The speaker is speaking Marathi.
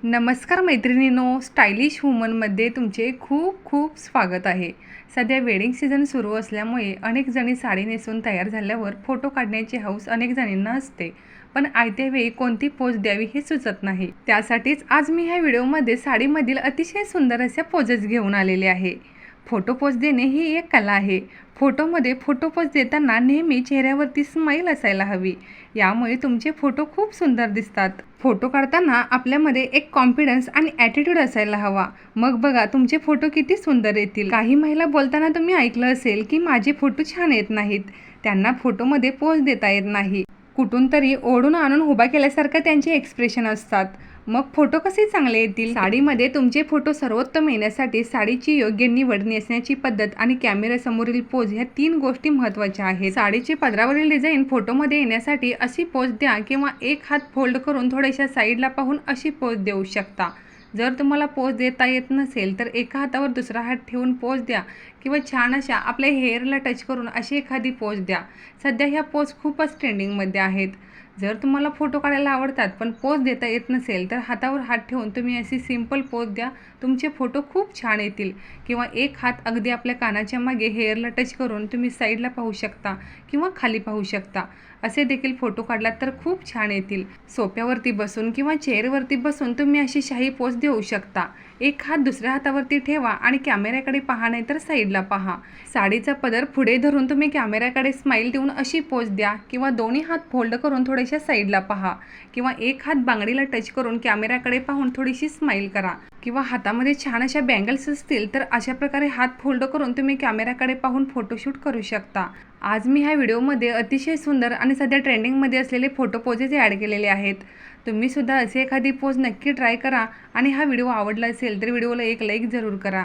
नमस्कार मैत्रिणींनो, स्टायलिश वुमनमध्ये तुमचे खूप खूप स्वागत आहे। सध्या वेडिंग सीझन सुरू असल्यामुळे अनेक जणी साडी नेसून तयार झाल्यावर फोटो काढण्याची हौस अनेक जणींना असते, पण आयत्या वेळी कोणती पोज द्यावी हे सुचत नाही। त्यासाठीच आज मी ह्या व्हिडिओमध्ये साडीमधील अतिशय सुंदर अशा पोजेस घेऊन आलेले आहे। फोटो पोज देणे ही एक कला आहे। फोटोमध्ये फोटो पोज देताना नेहमी चेहऱ्यावरती स्माईल असायला हवी, यामुळे तुमचे फोटो खूप सुंदर दिसतात। फोटो काढताना आपल्यामध्ये एक कॉन्फिडन्स आणि ॲटिट्यूड असायला हवा, मग बघा तुमचे फोटो किती सुंदर येतील। काही महिला बोलताना तुम्ही ऐकलं असेल की माझे फोटो छान येत नाहीत, त्यांना फोटोमध्ये पोज देता येत नाही, कुठून तरी ओढून आणून उभा केल्यासारखं त्यांचे एक्सप्रेशन असतात। मग फोटो कसे चांगले येतील? साडीमध्ये तुमचे फोटो सर्वोत्तम येण्यासाठी साडीची योग्य निवड, नेसण्याची पद्धत आणि कॅमेऱ्यासमोरील पोज ह्या 3 गोष्टी महत्त्वाच्या आहेत। साडीची पदरावरील डिझाईन फोटोमध्ये येण्यासाठी अशी पोज द्या किंवा एक हात फोल्ड करून थोड्याशा साईडला पाहून अशी पोज देऊ शकता। जर तुम्हाला पोज देता येत नसेल तर एका हातावर दुसरा हात ठेवून पोज द्या किंवा छान अशा आपल्या हेअरला टच करून अशी एखादी पोज द्या। सध्या ह्या पोज खूपच ट्रेंडिंगमध्ये आहेत। जर तुम्हाला फोटो काढायला आवडतात पण पोज देता येत नसेल तर हातावर हात ठेवून तुम्ही अशी सिंपल पोज द्या, तुमचे फोटो खूप छान येतील। किंवा एक हात अगदी आपल्या कानाच्या मागे हेअरला टच करून तुम्ही साईडला पाहू शकता किंवा खाली पाहू शकता, असे देखील फोटो काढलात तर खूप छान येतील। सोफ्यावरती बसून किंवा चेअरवरती बसून तुम्ही अशी शाही पोज देऊ शकता। एक हात दुसऱ्या हातावरती ठेवा आणि कॅमेऱ्याकडे पहा, नाही तर साईडला पहा। साडीचा पदर पुढे धरून तुम्ही कॅमेऱ्याकडे स्माईल देऊन अशी पोज द्या किंवा दोन्ही हात फोल्ड करून थोड्याशा साईडला पहा किंवा एक हात बांगडीला टच करून कॅमेऱ्याकडे पाहून थोडीशी स्माईल करा किंवा हातामध्ये छान अशा बँगल्स असतील तर अशा प्रकारे हात फोल्ड करून तुम्ही कॅमेऱ्याकडे पाहून फोटोशूट करू शकता। आज मी ह्या व्हिडिओमध्ये अतिशय सुंदर आणि सध्या ट्रेंडिंगमध्ये असलेले फोटो पोजेस ॲड केलेले आहेत। तुम्ही सुद्धा असे एखादी पोज नक्की ट्राय करा आणि हा व्हिडिओ आवडला असेल तर व्हिडिओला एक लाईक जरूर करा।